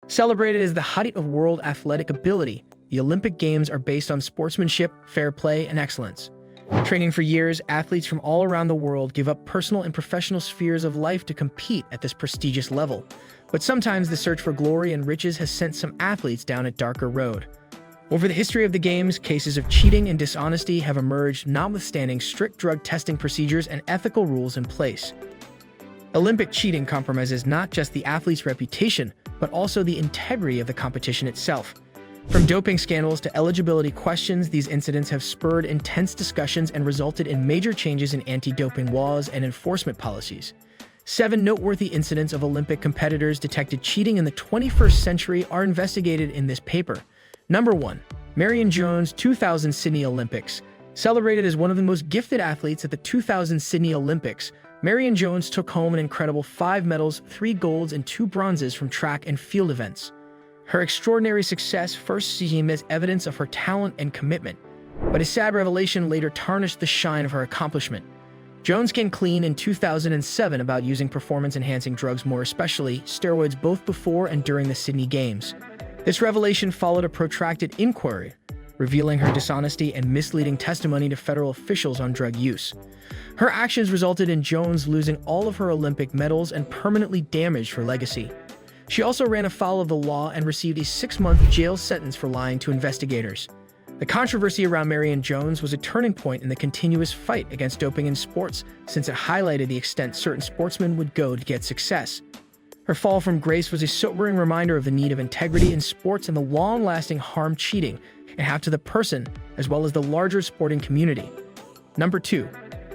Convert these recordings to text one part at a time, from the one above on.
Celebrated as the height of world athletic ability, the Olympic Games are based on sportsmanship, fair play, and excellence. Training for years, athletes from all around the world give up personal and professional spheres of life to compete at this prestigious level. But sometimes the search for glory and riches has sent some athletes down a darker road. Over the history of the Games, cases of cheating and dishonesty have emerged, notwithstanding strict drug testing procedures and ethical rules in place. Olympic cheating compromises not just the athlete's reputation, but also the integrity of the competition itself. From doping scandals to eligibility questions, these incidents have spurred intense discussions and resulted in major changes in anti-doping laws and enforcement policies. 7 noteworthy incidents of Olympic competitors detected cheating in the 21st century are investigated in this paper. Number 1. Marion Jones, 2000 Sydney Olympics. Celebrated as one of the most gifted athletes at the 2000 Sydney Olympics, Marion Jones took home an incredible 5 medals, 3 golds, and 2 bronzes from track and field events. Her extraordinary success first seemed as evidence of her talent and commitment, but a sad revelation later tarnished the shine of her accomplishment. Jones came clean in 2007 about using performance-enhancing drugs, more especially steroids, both before and during the Sydney Games. This revelation followed a protracted inquiry, revealing her dishonesty and misleading testimony to federal officials on drug use. Her actions resulted in Jones losing all of her Olympic medals and permanently damaged her legacy. She also ran afoul of the law and received a 6-month jail sentence for lying to investigators. The controversy around Marion Jones was a turning point in the continuous fight against doping in sports, since it highlighted the extent certain sportsmen would go to get success. Her fall from grace was a sobering reminder of the need of integrity in sports and the long-lasting harm cheating can have to the person, as well as the larger sporting community. Number 2.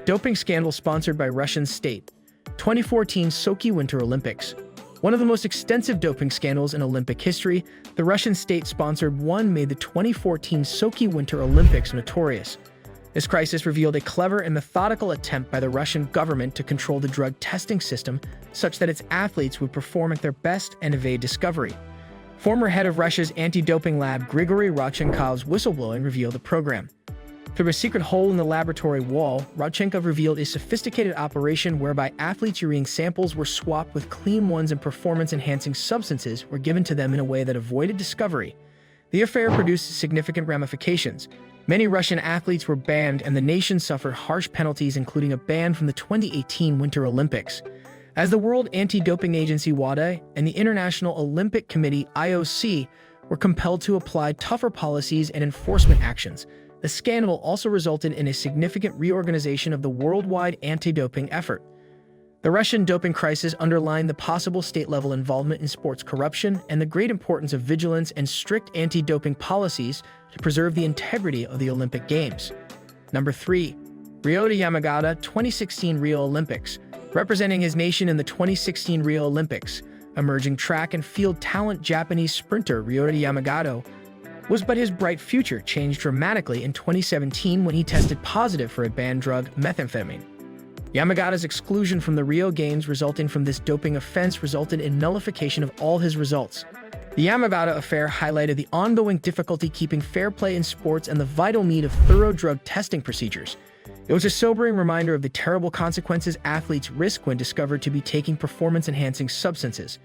Doping scandal sponsored by Russian state. 2014 Sochi Winter Olympics. One of the most extensive doping scandals in Olympic history, the Russian state-sponsored one made the 2014 Sochi Winter Olympics notorious. This crisis revealed a clever and methodical attempt by the Russian government to control the drug testing system such that its athletes would perform at their best and evade discovery. Former head of Russia's anti-doping lab Grigory Rodchenkov's whistleblowing revealed the program. Through a secret hole in the laboratory wall, Rodchenkov revealed a sophisticated operation whereby athletes' urine samples were swapped with clean ones and performance-enhancing substances were given to them in a way that avoided discovery. The affair produced significant ramifications. Many Russian athletes were banned and the nation suffered harsh penalties, including a ban from the 2018 Winter Olympics. As the World Anti-Doping Agency WADA and the International Olympic Committee IOC were compelled to apply tougher policies and enforcement actions, the scandal also resulted in a significant reorganization of the worldwide anti-doping effort. The Russian doping crisis underlined the possible state-level involvement in sports corruption and the great importance of vigilance and strict anti-doping policies to preserve the integrity of the Olympic Games. Number 3. Ryota Yamagata, 2016 Rio Olympics. Representing his nation in the 2016 Rio Olympics, emerging track and field talent Japanese sprinter Ryota Yamagata was but his bright future changed dramatically in 2017 when he tested positive for a banned drug, methamphetamine. Yamagata's exclusion from the Rio Games resulting from this doping offense resulted in nullification of all his results. The Yamagata affair highlighted the ongoing difficulty keeping fair play in sports and the vital need of thorough drug testing procedures. It was a sobering reminder of the terrible consequences athletes risk when discovered to be taking performance-enhancing substances.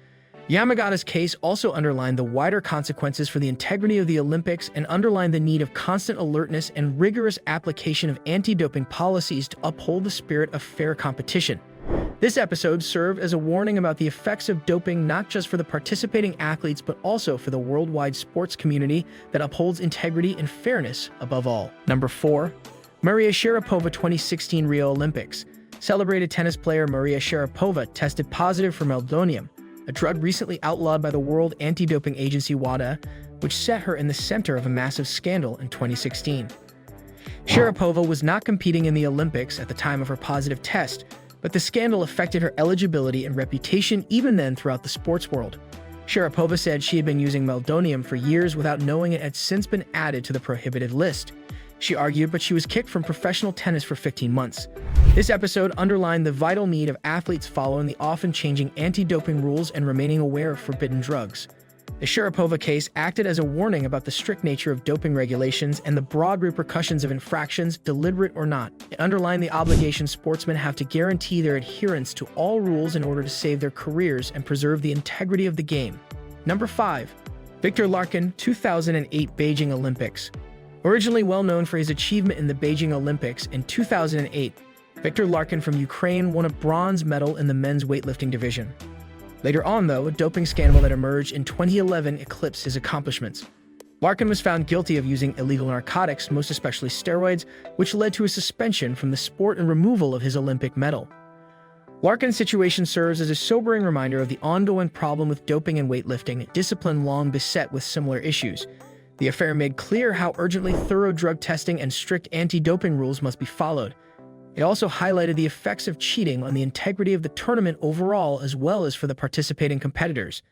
Yamagata's case also underlined the wider consequences for the integrity of the Olympics and underlined the need of constant alertness and rigorous application of anti-doping policies to uphold the spirit of fair competition. This episode served as a warning about the effects of doping not just for the participating athletes but also for the worldwide sports community that upholds integrity and fairness above all. Number 4. Maria Sharapova, 2016 Rio Olympics. Celebrated tennis player Maria Sharapova tested positive for meldonium, a drug recently outlawed by the World Anti-Doping Agency WADA, which set her in the center of a massive scandal in 2016. Sharapova was not competing in the Olympics at the time of her positive test, but the scandal affected her eligibility and reputation even then throughout the sports world. Sharapova said she had been using meldonium for years without knowing it had since been added to the prohibited list. She argued, but she was kicked from professional tennis for 15 months. This episode underlined the vital need of athletes following the often changing anti-doping rules and remaining aware of forbidden drugs. The Sharapova case acted as a warning about the strict nature of doping regulations and the broad repercussions of infractions, deliberate or not. It underlined the obligation sportsmen have to guarantee their adherence to all rules in order to save their careers and preserve the integrity of the game. Number 5. Viktor Larkin, 2008 Beijing Olympics. Originally well known for his achievement in the Beijing Olympics in 2008, Viktor Larkin from Ukraine won a bronze medal in the men's weightlifting division. Later on, though, a doping scandal that emerged in 2011 eclipsed his accomplishments. Larkin was found guilty of using illegal narcotics, most especially steroids, which led to a suspension from the sport and removal of his Olympic medal. Larkin's situation serves as a sobering reminder of the ongoing problem with doping and weightlifting, a discipline long beset with similar issues. The affair made clear how urgently thorough drug testing and strict anti-doping rules must be followed. It also highlighted the effects of cheating on the integrity of the tournament overall as well as for the participating competitors.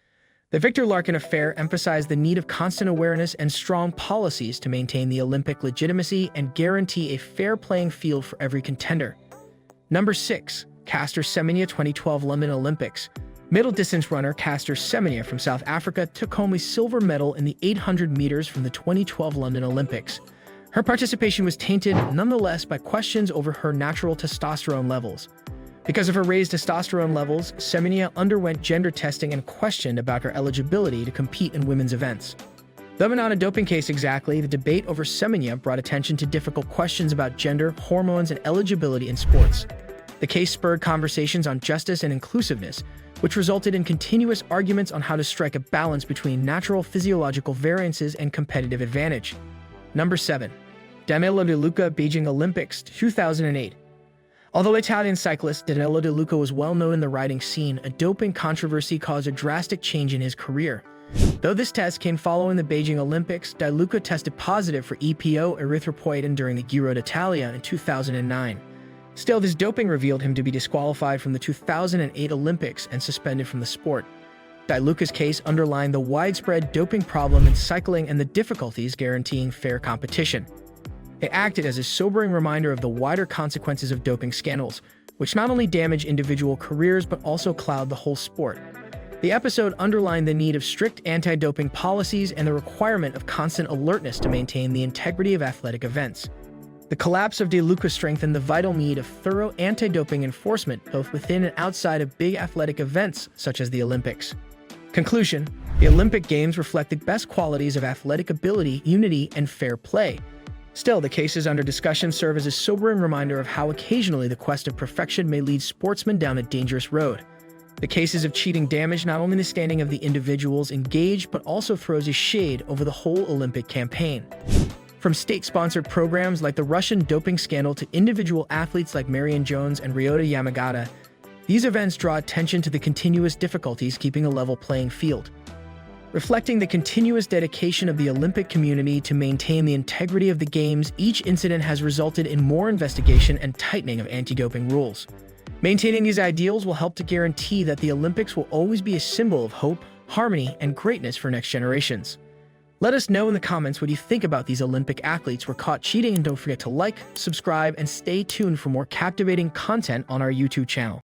The Viktor Larkin affair emphasized the need of constant awareness and strong policies to maintain the Olympic legitimacy and guarantee a fair playing field for every contender. Number 6. Caster Semenya 2012 London Olympics. Middle distance runner Caster Semenya from South Africa took home a silver medal in the 800 meters from the 2012 London Olympics. Her participation was tainted, nonetheless, by questions over her natural testosterone levels. Because of her raised testosterone levels, Semenya underwent gender testing and questioned about her eligibility to compete in women's events. Though not a doping case exactly, the debate over Semenya brought attention to difficult questions about gender, hormones, and eligibility in sports. The case spurred conversations on justice and inclusiveness, which resulted in continuous arguments on how to strike a balance between natural physiological variances and competitive advantage. Number 7. Danilo Di Luca Beijing Olympics 2008. Although Italian cyclist Danilo Di Luca was well known in the riding scene, a doping controversy caused a drastic change in his career. Though this test came following the Beijing Olympics, Di Luca tested positive for EPO erythropoietin during the Giro d'Italia in 2009. Still, this doping revealed him to be disqualified from the 2008 Olympics and suspended from the sport. Di Luca's case underlined the widespread doping problem in cycling and the difficulties guaranteeing fair competition. It acted as a sobering reminder of the wider consequences of doping scandals, which not only damage individual careers but also cloud the whole sport. The episode underlined the need of strict anti-doping policies and the requirement of constant alertness to maintain the integrity of athletic events. The collapse of Di Luca strengthened the vital need of thorough anti-doping enforcement both within and outside of big athletic events such as the Olympics. Conclusion: the Olympic Games reflect the best qualities of athletic ability, unity, and fair play. Still, the cases under discussion serve as a sobering reminder of how occasionally the quest of perfection may lead sportsmen down a dangerous road. The cases of cheating damage not only the standing of the individuals engaged, but also throws a shade over the whole Olympic campaign. From state-sponsored programs like the Russian doping scandal to individual athletes like Marion Jones and Ryota Yamagata, these events draw attention to the continuous difficulties keeping a level playing field. Reflecting the continuous dedication of the Olympic community to maintain the integrity of the Games, each incident has resulted in more investigation and tightening of anti-doping rules. Maintaining these ideals will help to guarantee that the Olympics will always be a symbol of hope, harmony, and greatness for next generations. Let us know in the comments what you think about these Olympic athletes who were caught cheating, and don't forget to like, subscribe, and stay tuned for more captivating content on our YouTube channel.